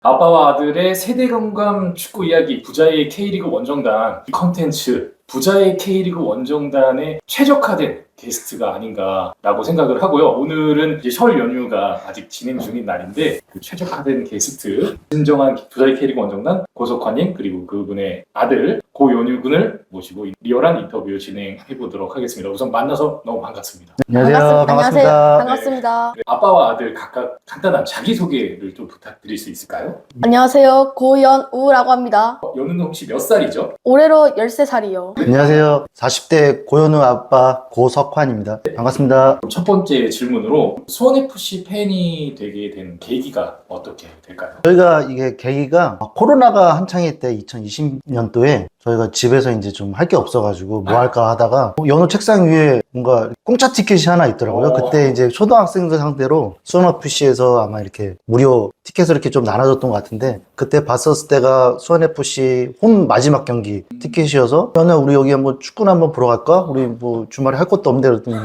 아빠와 아들의 세대 공감 축구 이야기 부자의 K리그 원정단 컨텐츠 부자의 K리그 원정단에 최적화된 게스트가 아닌가라고 생각을 하고요. 오늘은 이제 설 연휴가 아직 진행 중인 날인데 그 최적화된 게스트 진정한 부자의 K리그 원정단 고석환님 그리고 그분의 아들 고연유 군을 모시고 리얼한 인터뷰 진행해 보도록 하겠습니다. 우선 만나서 너무 반갑습니다. 안녕하세요. 반갑습니다. 반갑습니다. 네, 아빠와 아들 각각 간단한 자기소개를 좀 부탁드릴 수 있을까요? 안녕하세요. 고연우라고 합니다. 연우는 혹시 몇 살이죠? 올해로 13살이요. 안녕하세요. 40대 고현우 아빠 고석환입니다. 반갑습니다. 첫 번째 질문으로 수원FC 팬이 되게 된 계기가 어떻게 될까요? 저희가 이게 계기가 코로나가 한창일 때 2020년도에 저희가 집에서 이제 좀 할 게 없어가지고 뭐 할까 하다가 연호 책상 위에 뭔가 공짜 티켓이 하나 있더라고요. 그때 이제 초등학생들 상대로 수원FC에서 아마 이렇게 무료 티켓을 이렇게 좀 나눠줬던 것 같은데 그때 봤었을 때가 수원FC 홈 마지막 경기 티켓이어서 연우야 우리 여기 한번 축구나 한번 보러 갈까? 우리 뭐 주말에 할 것도 없는데 그랬더니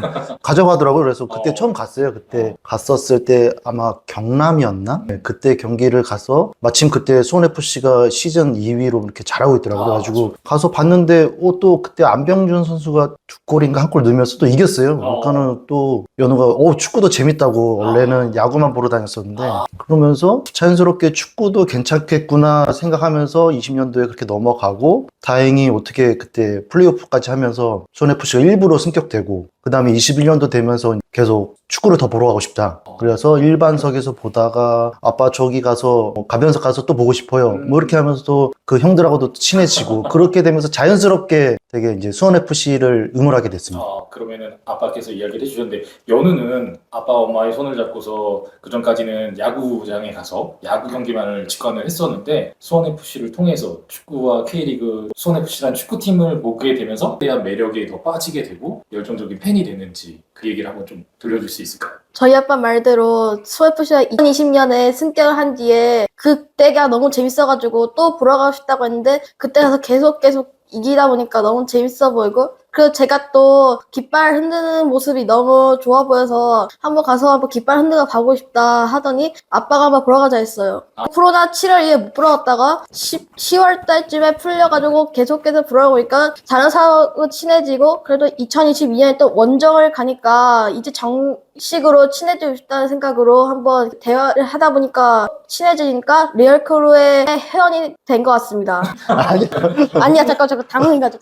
가져가더라고요. 그래서 그때 처음 갔어요. 그때 갔었을 때 아마 경남이었나? 네, 그때 경기를 가서 마침 그때 수원FC가 시즌 2위로 이렇게 잘하고 있더라고요. 그래가지고 가서 봤는데 또 그때 안병준 선수가 2골인가 1골 넣으면서 또 이겼어요. 그러니까는 또 연우가 축구도 재밌다고 원래는 야구만 보러 다녔었는데 그러면서 자연스럽게 축구도 괜찮겠구나 생각하면서 20년도에 그렇게 넘어가고 다행히 어떻게 그때 플레이오프까지 하면서 수원FC가 일부러 승격되고 그 다음에 21년도 되면서 계속 축구를 더 보러 가고 싶다. 그래서 일반석에서 보다가 아빠 저기 가서 가변석 가서 또 보고 싶어요. 뭐 이렇게 하면서 또 그 형들하고도 친해지고 그렇게 되면서 자연스럽게 되게 이제 수원FC를 응원하게 됐습니다. 그러면은 아빠께서 이야기를 해주셨는데 연우는 아빠 엄마의 손을 잡고서 그 전까지는 야구장에 가서 야구 경기만을 직관을 했었는데 수원FC를 통해서 축구와 K리그 수원FC라는 축구팀을 보게 되면서 대한 매력에 더 빠지게 되고 열정적인 팬이 됐는지 그 얘기를 한번 좀 들려줄 수 있을까요? 저희 아빠 말대로 수원FC가 2020년에 승격을 한 뒤에 그때가 너무 재밌어가지고 또 보러 가고 싶다고 했는데 그때 가서 계속 이기다 보니까 너무 재밌어 보이고 그리고 제가 또 깃발 흔드는 모습이 너무 좋아 보여서 한번 가서 한번 깃발 흔들어 가고 싶다 하더니 아빠가 한번 보러 가자 했어요. 코로나 7월 이후에 못 보러 갔다가 10월 달쯤에 풀려가지고 계속 보러 가고 있니까 다른 사람하고 친해지고 그래도 2022년에 또 원정을 가니까 이제 정식으로 친해지고 싶다는 생각으로 한번 대화를 하다 보니까 친해지니까 리얼크루의 회원이 된 것 같습니다. 아니야 잠깐 당황해가지고.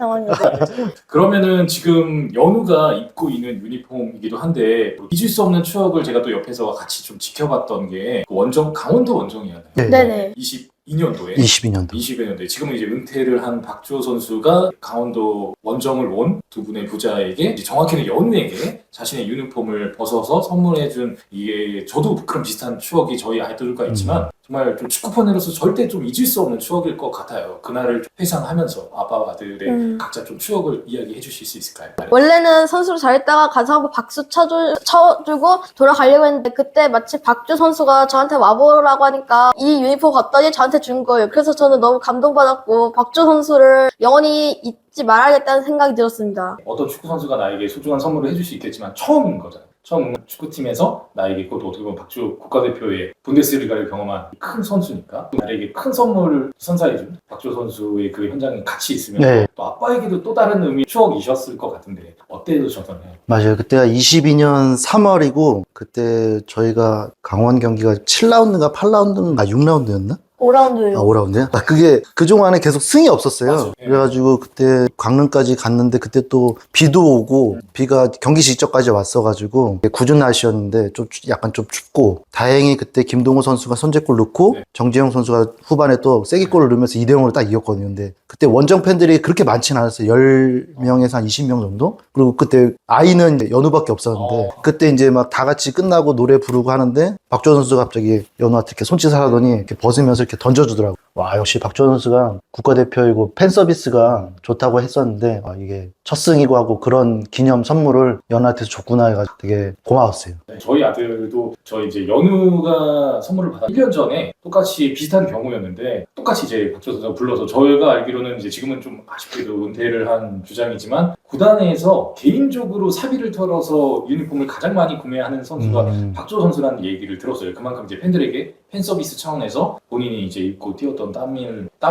그러면은 지금 연우가 입고 있는 유니폼이기도 한데 잊을 수 없는 추억을 제가 또 옆에서 같이 좀 지켜봤던 게 원정 강원도 원정이었나요? 네네. 22년도에 22년도. 지금은 이제 은퇴를 한 박주호 선수가 강원도 원정을 온 두 분의 부자에게 이제 정확히는 연우에게 자신의 유니폼을 벗어서 선물해준 이게 저도 그런 비슷한 추억이 저희 아이들과 있지만 정말 좀 축구팬으로서 절대 좀 잊을 수 없는 추억일 것 같아요. 그날을 좀 회상하면서 아빠와 아들의 각자 좀 추억을 이야기해 주실 수 있을까요? 원래는 선수로 잘했다가 가서 한번 박수 쳐주고 돌아가려고 했는데 그때 마치 박주 선수가 저한테 와보라고 하니까 이 유니폼 갖더니 저한테 준 거예요. 그래서 저는 너무 감동받았고 박주 선수를 영원히 잊지 말아야겠다는 생각이 들었습니다. 어떤 축구 선수가 나에게 소중한 선물을 해줄 수 있겠지만 처음인 거잖아요. 처음 축구팀에서 나에게 그것도 어떻게 보면 박주 국가대표의 분데스리가를 경험한 큰 선수니까 나에게 큰 선물을 선사해준 박주 선수의 그 현장에 같이 있으면 또 아빠에게도 또 다른 의미 추억이셨을 것 같은데 어때셨나요? 맞아요. 그때가 22년 3월이고 그때 저희가 강원 경기가 7라운드인가 8라운드인가 6라운드였나? 5라운드요. 5라운드요? 그게 그중 안에 계속 승이 없었어요. 맞아요. 그래가지고 그때 강릉까지 갔는데 그때 또 비도 오고 비가 경기 직전까지 왔어가지고 궂은 날씨였는데 좀 약간 좀 춥고 다행히 그때 김동호 선수가 선제골 넣고 정재영 선수가 후반에 또 세기골을 넣으면서 2대0으로 딱 이겼거든요. 근데 그때 원정 팬들이 그렇게 많지는 않았어요. 10명에서 한 20명 정도? 그리고 그때 아이는 이제 연우밖에 없었는데 그때 이제 막 다 같이 끝나고 노래 부르고 하는데 박주호 선수가 갑자기 연우한테 이렇게 손짓을 하더니 이렇게 벗으면서 이렇게 던져주더라고. 와, 역시 박주호 선수가 국가대표이고 팬 서비스가 좋다고 했었는데, 이게 첫 승이고 하고 그런 기념 선물을 연우한테서 줬구나 해가지고 되게 고마웠어요. 네, 저희 아들도 저희 이제 연우가 선물을 받아 1년 전에 똑같이 비슷한 경우였는데 똑같이 이제 박주호 선수가 불러서 저희가 알기로는 이제 지금은 좀 아쉽게도 은퇴를 한 주장이지만 구단에서 개인적으로 사비를 털어서 유니폼을 가장 많이 구매하는 선수가 박주호 선수라는 얘기를 들었어요. 그만큼 이제 팬들에게 팬 서비스 차원에서 본인이 이제 입고 뛰었던 땀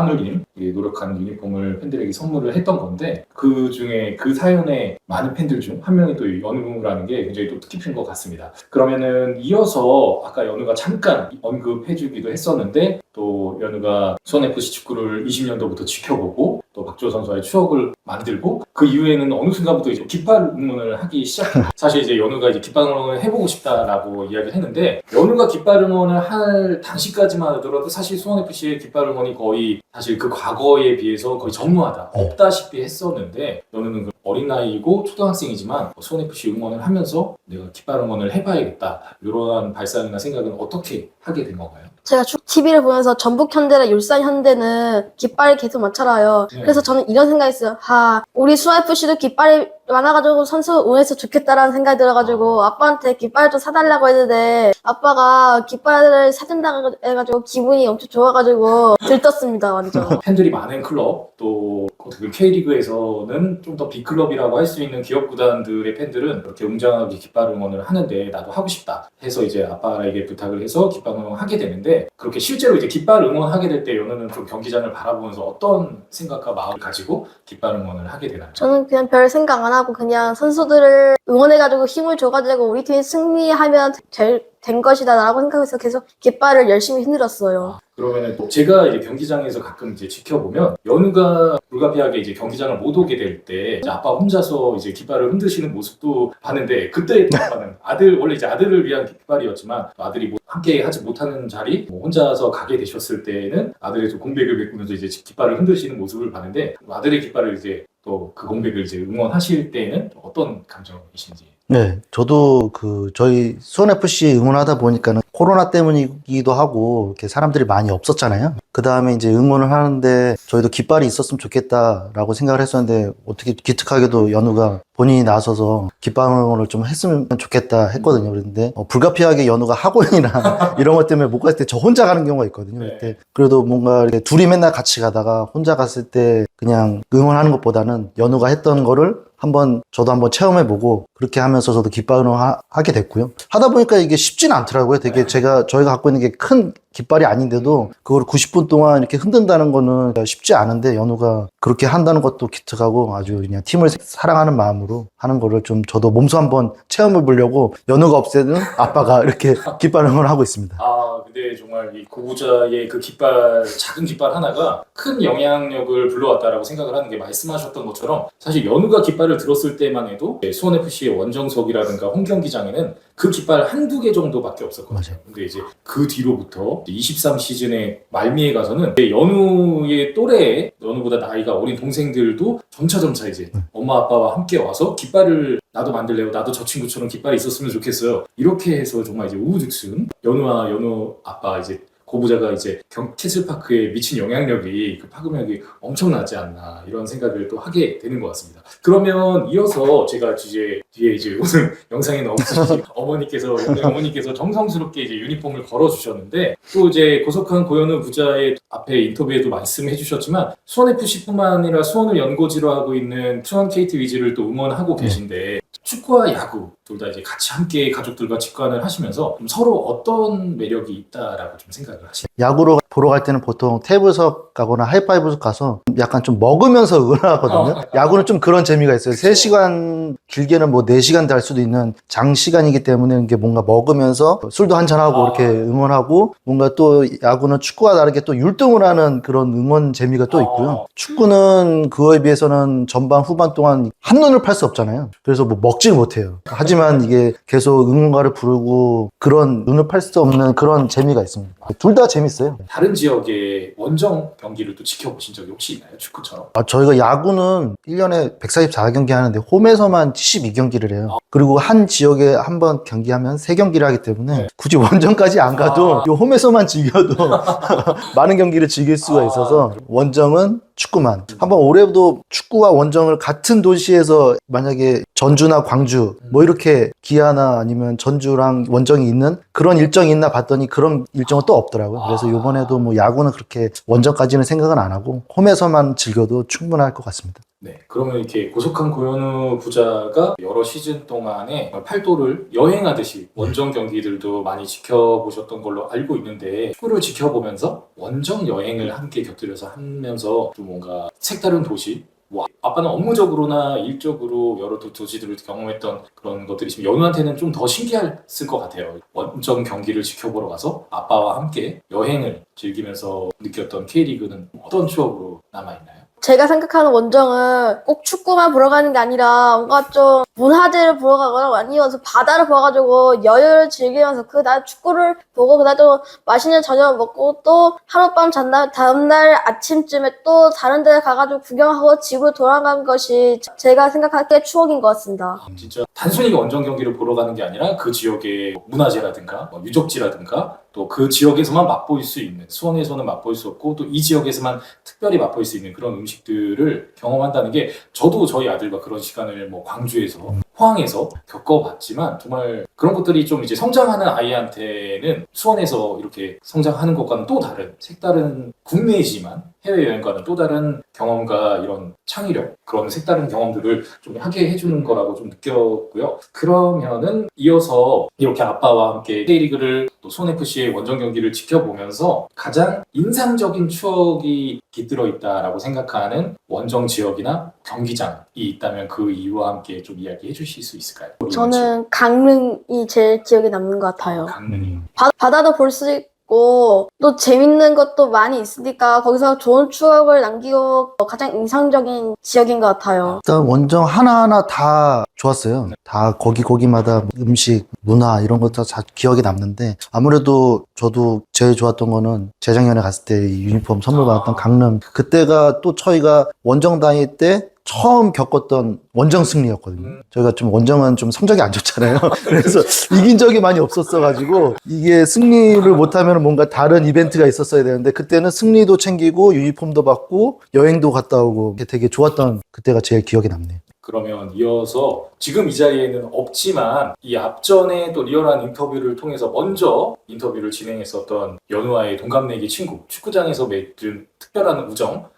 흘림 노력한 유니폼을 팬들에게 선물을 했던 건데 그 중에 그 사연에 많은 팬들 중 한 명이 또 연우라는 게 굉장히 또 뜻깊은 것 같습니다. 그러면은 이어서 아까 연우가 잠깐 언급해주기도 했었는데 또 연우가 수원FC 축구를 20년도부터 지켜보고 또 박주호 선수와의 추억을 만들고 그 이후에는 어느 순간부터 이제 깃발 응원을 하기 시작해요. 사실 이제 연우가 이제 깃발 응원을 해보고 싶다라고 이야기를 했는데 연우가 깃발 응원을 할 당시까지만 하더라도 사실 수원FC의 깃발 응원이 거의 사실 그 과거에 비해서 거의 전무하다 없다시피 했었는데 연우는 어린 나이이고 초등학생이지만 수원FC 응원을 하면서 내가 깃발 응원을 해봐야겠다 이러한 발상이나 생각은 어떻게 하게 된 건가요? 제가 TV를 보면서 전북 현대랑 울산 현대는 깃발이 계속 많잖아요. 네. 그래서 저는 이런 생각했어요. 우리 수아FC도 깃발이 많아가지고 선수 응원해서 좋겠다라는 생각이 들어가지고 아빠한테 깃발 좀 사달라고 했는데 아빠가 깃발을 사준다고 해가지고 기분이 엄청 좋아가지고 들떴습니다, 완전. 팬들이 많은 클럽 또 K리그에서는 좀 더 B클럽이라고 할 수 있는 기업 구단들의 팬들은 이렇게 웅장하게 깃발 응원을 하는데 나도 하고 싶다 해서 이제 아빠에게 부탁을 해서 깃발 응원을 하게 되는데 그렇게 실제로 이제 깃발 응원하게 될 때 연우는 좀 경기장을 바라보면서 어떤 생각과 마음을 가지고 깃발 응원을 하게 되나요? 저는 그냥 별 생각 안 하고 그냥 선수들을 응원해가지고 힘을 줘가지고 우리 팀이 승리하면 된 것이다 라고 생각해서 계속 깃발을 열심히 흔들었어요. 그러면은 또 제가 이제 경기장에서 가끔 이제 지켜보면 연우가 불가피하게 이제 경기장을 못 오게 될 때 아빠 혼자서 이제 깃발을 흔드시는 모습도 봤는데 그때 또 아빠는 원래 이제 아들을 위한 깃발이었지만 아들이 뭐 함께 하지 못하는 자리 혼자서 가게 되셨을 때는 아들의 좀 공백을 메꾸면서 이제 깃발을 흔드시는 모습을 봤는데 아들의 깃발을 이제 또 그 공백을 이제 응원하실 때는 어떤 감정이신지? 네, 저도 저희 수원FC 응원하다 보니까는 코로나 때문이기도 하고 이렇게 사람들이 많이 없었잖아요. 그 다음에 이제 응원을 하는데 저희도 깃발이 있었으면 좋겠다라고 생각을 했었는데 어떻게 기특하게도 연우가 본인이 나서서 깃발 응원을 좀 했으면 좋겠다 했거든요. 그런데 불가피하게 연우가 학원이나 이런 것 때문에 못 갔을 때 저 혼자 가는 경우가 있거든요. 그때 그래도 뭔가 이렇게 둘이 맨날 같이 가다가 혼자 갔을 때 그냥 응원하는 것보다는 연우가 했던 거를 저도 한번 체험해보고 그렇게 하면서 저도 깃발 응원 하게 됐고요. 하다 보니까 이게 쉽지는 않더라고요. 되게 저희가 갖고 있는 게 큰 깃발이 아닌데도 그걸 90분 동안 이렇게 흔든다는 거는 쉽지 않은데 연우가 그렇게 한다는 것도 기특하고 아주 그냥 팀을 사랑하는 마음으로 하는 거를 좀 저도 몸소 한번 체험해 보려고 연우가 없애는 아빠가 이렇게 깃발 응원을 하고 있습니다. 근데 정말 이 고부자의 그 깃발, 작은 깃발 하나가 큰 영향력을 불러왔다라고 생각을 하는 게 말씀하셨던 것처럼 사실 연우가 깃발을 들었을 때만 해도 수원FC의 원정석이라든가 홈경기장에는 그 깃발 한두 개 정도밖에 없었거든요. 맞아요. 근데 이제 그 뒤로부터 23 시즌의 말미에 가서는 연우의 또래에 연우보다 나이가 어린 동생들도 점차 이제 엄마 아빠와 함께 와서 깃발을 나도 만들래요. 나도 저 친구처럼 깃발이 있었으면 좋겠어요. 이렇게 해서 정말 이제 우후죽순 연우와 연우 아빠 이제 고부자가 이제 캐슬파크에 미친 영향력이 그 파급력이 엄청나지 않나 이런 생각을 또 하게 되는 것 같습니다. 그러면 이어서 제가 뒤에 이제 오늘 영상에는 없으신 어머니께서 정성스럽게 이제 유니폼을 걸어주셨는데 또 이제 고석한 고현우 부자의 앞에 인터뷰에도 말씀해 주셨지만 수원FC뿐만 아니라 수원을 연고지로 하고 있는 수원 KT 위즈를 또 응원하고 계신데 축구와 야구 둘 다 이제 같이 함께 가족들과 직관을 하시면서 좀 서로 어떤 매력이 있다라고 좀 생각을 하시나요? 야구로 보러 갈 때는 보통 테이블석 가거나 하이파이브석 가서 약간 좀 먹으면서 응원하거든요. 야구는 좀 그런 재미가 있어요. 3시간, 길게는 뭐 4시간 달 수도 있는 장시간이기 때문에 이게 뭔가 먹으면서 술도 한잔하고 이렇게 응원하고 뭔가 또 야구는 축구와 다르게 또 율동을 하는 그런 응원 재미가 또 있고요. 축구는 그거에 비해서는 전반, 후반 동안 한눈을 팔 수 없잖아요. 그래서 뭐 먹지를 못해요. 하지만 이게 계속 응원가를 부르고 그런 눈을 팔 수 없는 그런 재미가 있습니다. 둘 다 재미 재밌어요. 다른 지역의 원정 경기를 또 지켜보신 적이 혹시 있나요? 축구처럼? 저희가 야구는 1년에 144경기 하는데 홈에서만 72경기를 해요. 그리고 한 지역에 한 번 경기하면 3경기를 하기 때문에 네. 굳이 원정까지 안 가도 요 홈에서만 즐겨도 많은 경기를 즐길 수가 있어서 원정은 축구만. 한번 올해도 축구와 원정을 같은 도시에서 만약에 전주나 광주 뭐 이렇게 기아나 아니면 전주랑 원정이 있는 그런 일정이 있나 봤더니 그런 일정은 또 없더라고요. 그래서 이번에도 뭐 야구는 그렇게 원정까지는 생각은 안 하고 홈에서만 즐겨도 충분할 것 같습니다. 네, 그러면 이렇게 고속한 고현우 부자가 여러 시즌 동안에 팔도를 여행하듯이 원정 경기들도 많이 지켜보셨던 걸로 알고 있는데 축구를 지켜보면서 원정 여행을 함께 곁들여서 하면서 좀 뭔가 색다른 도시 뭐 아빠는 업무적으로나 일적으로 여러 도시들을 경험했던 그런 것들이 지금 연우한테는 좀 더 신기했을 것 같아요. 원정 경기를 지켜보러 가서 아빠와 함께 여행을 즐기면서 느꼈던 K리그는 어떤 추억으로 남아있나요? 제가 생각하는 원정은 꼭 축구만 보러 가는 게 아니라 뭔가 좀 문화재를 보러 가거나 아니면 바다를 보아가지고 여유를 즐기면서 그날 축구를 보고 그날 또 맛있는 저녁을 먹고 또 하룻밤 잔 다음날 아침쯤에 또 다른 데 가가지고 구경하고 집으로 돌아가는 것이 제가 생각하기에 추억인 것 같습니다. 진짜 단순히 원정 경기를 보러 가는 게 아니라 그 지역의 문화재라든가 유적지라든가 또 그 지역에서만 맛볼 수 있는 수원에서는 맛볼 수 없고 또 이 지역에서만 특별히 맛볼 수 있는 그런 음식들을 경험한다는 게 저도 저희 아들과 그런 시간을 뭐 광주에서 포항에서 겪어봤지만 정말 그런 것들이 좀 이제 성장하는 아이한테는 수원에서 이렇게 성장하는 것과는 또 다른 색다른 국내이지만 해외여행과는 또 다른 경험과 이런 창의력 그런 색다른 경험들을 좀 하게 해주는 거라고 좀 느꼈고요. 그러면은 이어서 이렇게 아빠와 함께 K리그를 또 수원FC의 원정 경기를 지켜보면서 가장 인상적인 추억이 깃들어 있다라고 생각하는 원정 지역이나 경기장이 있다면 그 이유와 함께 좀 이야기해 주실 수 있을까요? 저는 강릉이 제일 기억에 남는 것 같아요. 강릉이. 바다도 볼 수 있고 또 재밌는 것도 많이 있으니까 거기서 좋은 추억을 남기고 가장 인상적인 지역인 것 같아요. 일단 원정 하나하나 다 좋았어요. 다 거기마다 음식, 문화 이런 것도 다 기억에 남는데 아무래도 저도 제일 좋았던 거는 재작년에 갔을 때 유니폼 선물 받았던 강릉. 그때가 또 저희가 원정 다닐 때 처음 겪었던 원정 승리였거든요. 저희가 좀 원정은 좀 성적이 안 좋잖아요. 그래서 이긴 적이 많이 없었어가지고 이게 승리를 못하면 뭔가 다른 이벤트가 있었어야 되는데 그때는 승리도 챙기고 유니폼도 받고 여행도 갔다 오고 되게 좋았던 그때가 제일 기억에 남네요. 그러면 이어서 지금 이 자리에는 없지만 이 앞전에 또 리얼한 인터뷰를 통해서 먼저 인터뷰를 진행했었던 연우와의 동갑내기 친구, 축구장에서 맺은 특별한 우정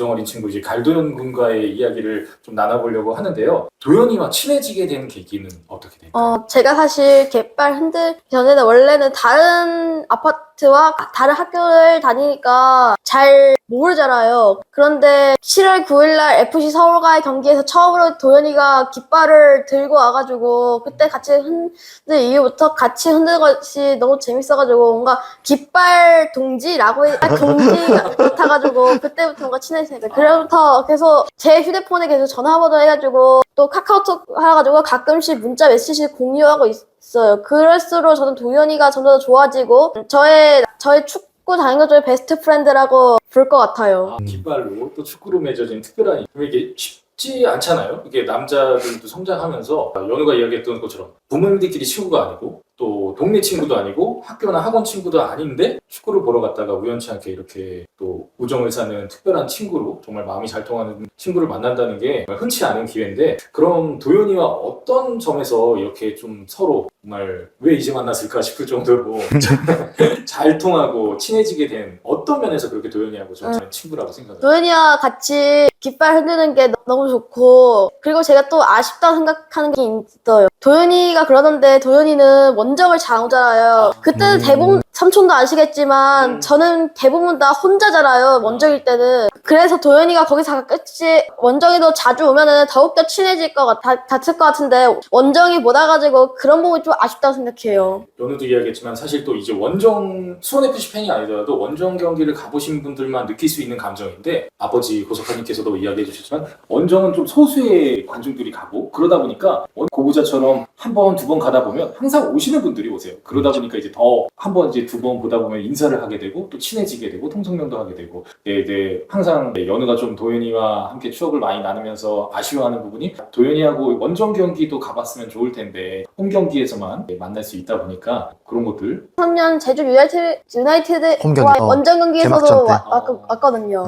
어린 친구 이제 갈도현 군과의 이야기를 좀 나눠보려고 하는데요. 도현이와 친해지게 된 계기는 어떻게 될까요? 제가 사실 갯발 흔들 전에는 원래는 다른 아파트와 다른 학교를 다니니까 잘 모르잖아요. 그런데 7월 9일날 FC 서울과의 경기에서 처음으로 도현이가 깃발을 들고 와가지고 그때 같이 흔들 이후부터 같이 흔드는 것이 너무 재밌어가지고 뭔가 깃발 동지라고 동지 같아가지고 그때부터 뭔가 친해지니까 그래부터 계속 제 휴대폰에 계속 전화번호 해가지고 또 카카오톡 해가지고 가끔씩 문자 메시지 공유하고 있어요. 그럴수록 저는 도현이가 점점 더 좋아지고 저의 축구 다니는 중에 베스트 프렌드라고 부를 것 같아요. 깃발로 또 축구로 맺어진 특별한 이게 쉽지 않잖아요. 이게 남자들도 성장하면서 연우가 이야기했던 것처럼 부모님들끼리 친구가 아니고 또 동네 친구도 아니고 학교나 학원 친구도 아닌데 축구를 보러 갔다가 우연치 않게 이렇게 또 우정을 사는 특별한 친구로 정말 마음이 잘 통하는 친구를 만난다는 게 정말 흔치 않은 기회인데 그럼 도현이와 어떤 점에서 이렇게 좀 서로 정말 왜 이제 만났을까 싶을 정도로 잘 통하고 친해지게 된 어떤 면에서 그렇게 도현이하고 저는 친구라고 생각해요. 도현이와 같이 깃발 흔드는 게 너무 좋고 그리고 제가 또 아쉽다고 생각하는 게 있어요. 도현이가 그러던데 도현이는 원정을 잘 안 오잖아요. 그때는 대부분 삼촌도 아시겠지만 저는 대부분 다 혼자잖아요. 원정일 때는. 그래서 도현이가 거기서 끝이 원정이도 자주 오면은 더욱더 친해질 것 같을 것 같은데 원정이 못 와가지고 그런 부분이 좀 아쉽다고 생각해요. 연우도 이야기했지만 사실 또 이제 원정 수원FC 팬이 아니더라도 원정 경기를 가보신 분들만 느낄 수 있는 감정인데 아버지 고석하님께서도 이야기해 주셨지만 원정은 좀 소수의 관중들이 가고 그러다 보니까 고부자처럼 한 번, 두 번 가다 보면 항상 오시는 오시는 분들이 오세요. 그러다 보니까 이제 더 한 번 이제 두 번 보다 보면 인사를 하게 되고 또 친해지게 되고 통성명도 하게 되고 이제 항상 연우가 좀 도현이와 함께 추억을 많이 나누면서 아쉬워하는 부분이 도현이하고 원정 경기도 가봤으면 좋을 텐데 홈 경기에서만 만날 수 있다 보니까 그런 것들 3년 제주 유나이티드 홈 경기. 원정 경기에서도 개막전 때. 왔거든요.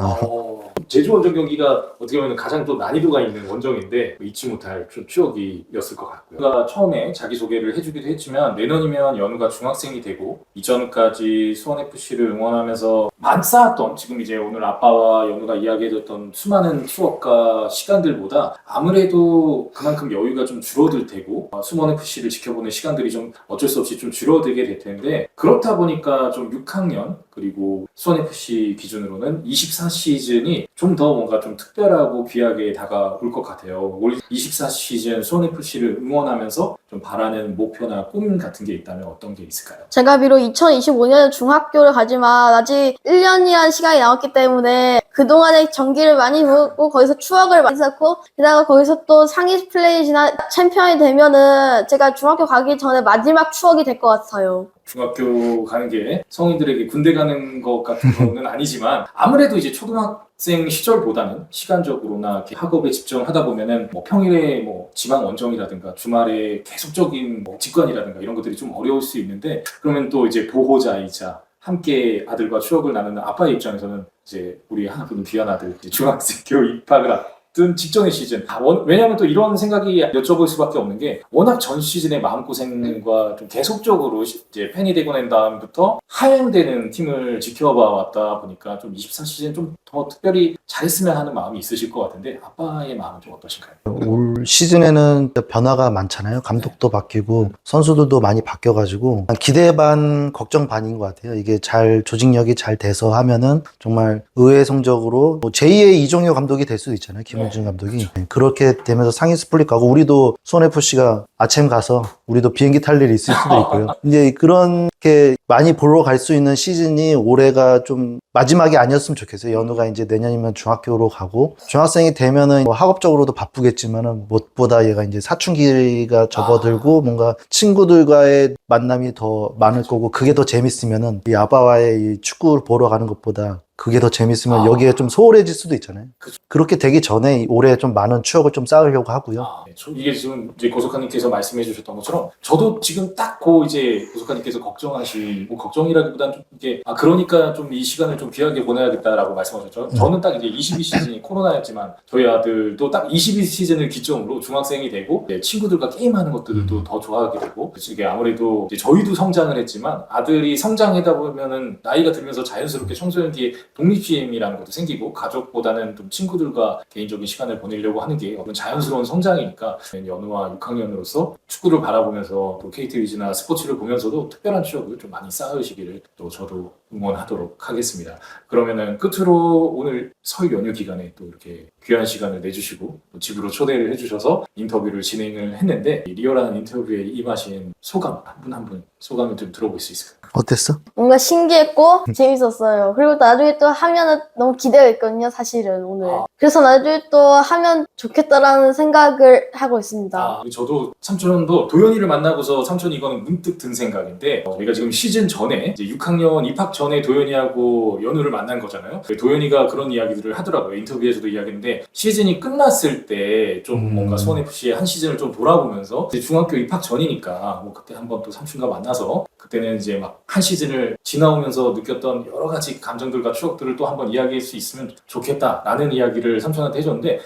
제주 원정 경기가 어떻게 보면 가장 또 난이도가 있는 원정인데 잊지 못할 좀 추억이었을 것 같고요. 연우가 처음에 자기소개를 해주기도 했지만 내년이면 연우가 중학생이 되고 이전까지 수원FC를 응원하면서 많이 쌓았던 지금 이제 오늘 아빠와 연우가 이야기해줬던 수많은 추억과 시간들보다 아무래도 그만큼 여유가 좀 줄어들 테고 수원FC를 지켜보는 시간들이 좀 어쩔 수 없이 좀 줄어들게 될 텐데 그렇다 보니까 좀 6학년 그리고 수원FC 기준으로는 24시즌이 좀 더 뭔가 좀 특별하고 귀하게 다가올 것 같아요. 올 24시즌 수원FC를 응원하면서 좀 바라는 목표나 꿈 같은 게 있다면 어떤 게 있을까요? 제가 비록 2025년에 중학교를 가지만 아직 1년이라는 시간이 남았기 때문에 그동안의 전기를 많이 보고 거기서 추억을 많이 쌓고 게다가 거기서 또 상위 플레이나 챔피언이 되면은 제가 중학교 가기 전에 마지막 추억이 될 것 같아요. 중학교 가는 게 성인들에게 군대 가는 것 같은 거는 아니지만 아무래도 이제 초등학생 시절보다는 시간적으로나 이렇게 학업에 집중하다 보면은 뭐 평일에 뭐 지방 원정이라든가 주말에 계속적인 뭐 직관이라든가 이런 것들이 좀 어려울 수 있는데 그러면 또 이제 보호자이자 함께 아들과 추억을 나누는 아빠의 입장에서는 이제 우리 하나뿐인 귀한 아들 이제 중학교 입학을 앞둔 직전의 시즌 왜냐하면 또 이런 생각이 여쭤볼 수밖에 없는 게 워낙 전 시즌의 마음고생과 좀 계속적으로 이제 팬이 되고 난 다음부터 하향되는 팀을 지켜봐 왔다 보니까 좀 24시즌 좀 더 특별히 잘했으면 하는 마음이 있으실 것 같은데 아빠의 마음은 좀 어떠신가요? 올 시즌에는 변화가 많잖아요. 감독도 바뀌고 선수들도 많이 바뀌어가지고 기대 반 걱정 반인 것 같아요. 이게 잘 조직력이 잘 돼서 하면은 정말 의외의 성적으로 뭐 제2의 이종효 감독이 될 수도 있잖아요. 김원준 감독이. 네, 그렇게 되면서 상위 스플릿 가고 우리도 수원FC가 아침 가서 우리도 비행기 탈 일이 있을 수도 있고요. 이제 그렇게 많이 보러 갈 수 있는 시즌이 올해가 좀 마지막이 아니었으면 좋겠어요. 연우가 이제 내년이면 중학교로 가고 중학생이 되면은 뭐 학업적으로도 바쁘겠지만은 무엇보다 얘가 이제 사춘기가 접어들고 뭔가 친구들과의 만남이 더 많을 거고 그게 더 재밌으면은 이 아빠와의 이 축구를 보러 가는 것보다 그게 더 재밌으면 여기에 좀 소홀해질 수도 있잖아요. 그렇게 되기 전에 올해 좀 많은 추억을 좀 쌓으려고 하고요. 이게 지금 이제 고석하님께서 말씀해 주셨던 것처럼 저도 지금 딱 그 이제 고석하님께서 걱정하시고 걱정이라기보다는 좀 이게 그러니까 좀 이 시간을 좀 귀하게 보내야겠다라고 말씀하셨죠. 저는 딱 이제 22시즌이 코로나였지만 저희 아들도 딱 22시즌을 기점으로 중학생이 되고 친구들과 게임하는 것들을 또 더 좋아하게 되고 이게 아무래도 이제 저희도 성장을 했지만 아들이 성장하다 보면은 나이가 들면서 자연스럽게 청소년기에 독립심이라는 것도 생기고 가족보다는 좀 친구들과 개인적인 시간을 보내려고 하는 게 자연스러운 성장이니까 연우와 6학년으로서 축구를 바라보면서 또 KT 위즈나 스포츠를 보면서도 특별한 추억을 좀 많이 쌓으시기를 또 저도 응원하도록 하겠습니다. 그러면은 끝으로 오늘 설 연휴 기간에 또 이렇게 귀한 시간을 내주시고 또 집으로 초대를 해주셔서 인터뷰를 진행을 했는데 리얼한 인터뷰에 임하신 소감 한 분 한 분 소감을 좀 들어볼 수 있을까요? 어땠어? 뭔가 신기했고 재밌었어요. 그리고 나중에 또 하면은 너무 기대가 있거든요, 사실은 오늘. 그래서 나중에 또 하면 좋겠다라는 생각을 하고 있습니다. 저도 삼촌도 도현이를 만나고서 삼촌이 이거는 문득 든 생각인데 저희가 지금 시즌 전에 이제 6학년 입학 전에 도현이하고 연우를 만난 거잖아요. 도현이가 그런 이야기들을 하더라고요. 인터뷰에서도 이야기했는데 시즌이 끝났을 때 좀 뭔가 수원FC의 한 시즌을 좀 돌아보면서 이제 중학교 입학 전이니까 뭐 그때 한번 또 삼촌과 만나서 그때는 이제 막 한 시즌을 지나오면서 느꼈던 여러 가지 감정들과 추억들을 또 한번 이야기할 수 있으면 좋겠다라는 이야기를 삼촌한테 해줬는데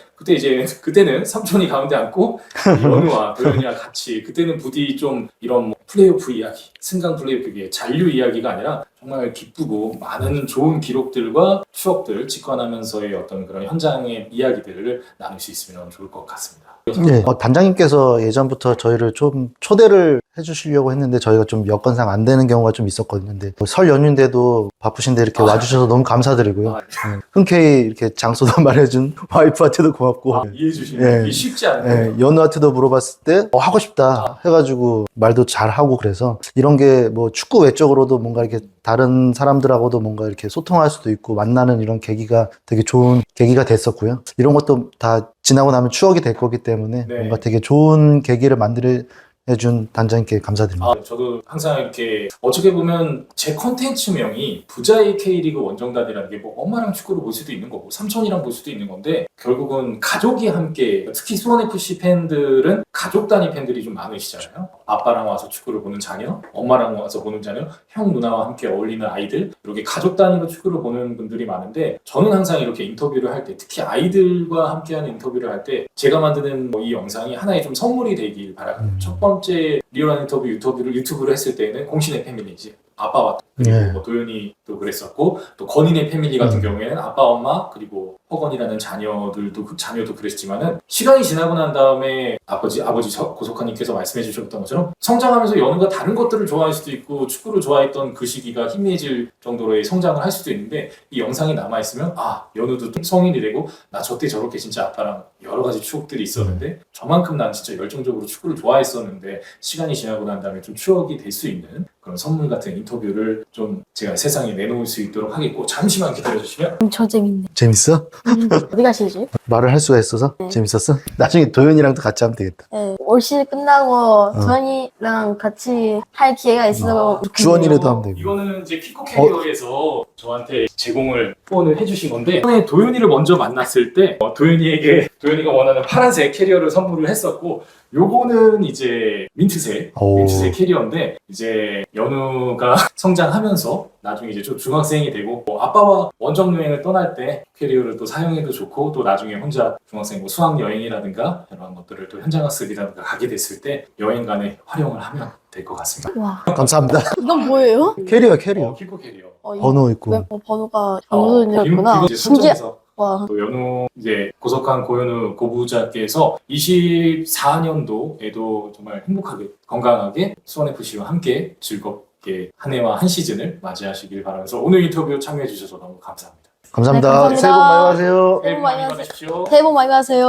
그때는 삼촌이 가운데 앉고 연우와 도현이와 같이 그때는 부디 좀 이런 뭐 플레이오프 이야기, 승강 플레이오프 이야기, 잔류 이야기가 아니라 정말 기쁘고 많은 좋은 기록들과 추억들 직관하면서의 어떤 그런 현장의 이야기들을 나눌 수 있으면 좋을 것 같습니다. 네. 단장님께서 예전부터 저희를 좀 초대를 해주시려고 했는데 저희가 좀 여건상 안 되는 경우가 좀 있었거든요. 근데 설 연휴인데도 바쁘신데 이렇게 와주셔서 너무 감사드리고요. 흔쾌히 이렇게 장소도 말해준 와이프한테도 고맙고 이해해 주시면 쉽지 않아요. 연우한테도 물어봤을 때 하고 싶다 해가지고 말도 잘하고 그래서 이런 게 뭐 축구 외적으로도 뭔가 이렇게 다른 사람들하고도 뭔가 이렇게 소통할 수도 있고 만나는 이런 계기가 되게 좋은 계기가 됐었고요. 이런 것도 다 지나고 나면 추억이 될 거기 때문에 뭔가 되게 좋은 계기를 해준 단장님께 감사드립니다. 아, 저도 항상 이렇게 어떻게 보면 제 컨텐츠명이 부자의 K리그 원정단이라는 게 뭐 엄마랑 축구를 볼 수도 있는 거고 삼촌이랑 볼 수도 있는 건데 결국은 가족이 함께 특히 수원FC 팬들은 가족 단위 팬들이 좀 많으시잖아요. 아빠랑 와서 축구를 보는 자녀, 엄마랑 와서 보는 자녀, 형 누나와 함께 어울리는 아이들 이렇게 가족 단위로 축구를 보는 분들이 많은데 저는 항상 이렇게 인터뷰를 할 때 특히 아이들과 함께하는 인터뷰를 할 때 제가 만드는 이 영상이 하나의 좀 선물이 되길 바라거든요. 첫 번째 리얼한 인터뷰 유튜브를 했을 때는 공신의 패밀리지 아빠와 그리고 네. 뭐 도현이도 그랬었고 또 건인의 패밀리 같은 경우에는 아빠 엄마 그리고 허건이라는 자녀도 그랬지만은 시간이 지나고 난 다음에 아버지 고석환님께서 말씀해 주셨던 것처럼 성장하면서 연우가 다른 것들을 좋아할 수도 있고 축구를 좋아했던 그 시기가 희미해질 정도로의 성장을 할 수도 있는데 이 영상이 남아있으면 아 연우도 성인이 되고 나 저때 저렇게 진짜 아빠랑 여러 가지 추억들이 있었는데 저만큼 난 진짜 열정적으로 축구를 좋아했었는데 시간이 지나고 난 다음에 좀 추억이 될 수 있는 그런 선물 같은 인터뷰를 좀 제가 세상에 내놓을 수 있도록 하겠고 잠시만 기다려주시면 저 재밌네. 재밌어? 어디 가시지? 말을 할 수가 있어서 재밌었어? 나중에 도현이랑도 같이 하면 되겠다. 네, 올 시즌 끝나고 도현이랑 같이 할 기회가 있어서 주원이라도 하면 되고. 이거는 이제 키코 캐리어에서 저한테 제공을 후원을 해주신 건데 이번에 도현이를 먼저 만났을 때 도현이에게 도현이가 원하는 파란색 캐리어를 선물을 했었고 요거는 이제 민트색 캐리어인데 이제 연우가 성장하면서 나중에 이제 좀 중학생이 되고 아빠와 원정 여행을 떠날 때 캐리어를 또 사용해도 좋고 또 나중에 혼자 중학생 뭐 수학 여행이라든가 이런 것들을 또 현장학습이라든가 가게 됐을 때 여행간에 활용을 하면 될 것 같습니다. 와, 감사합니다. 이건 뭐예요? 캐리어. 키코 캐리어. 번호 있고. 왜 번호가 연우였구나. 이거 이제 신기해. 설정에서 와, 또 연우 이제 고석한 고현우 고부자께서 24년도에도 정말 행복하게 건강하게 수원FC와 함께 즐겁게 한 해와 한 시즌을 맞이하시길 바라면서 오늘 인터뷰 참여해 주셔서 너무 감사합니다. 감사합니다. 네, 감사합니다. 새해 복 많이 받으세요. 새해 복 많이 받으십시오. 새해 복 많이 받으세요.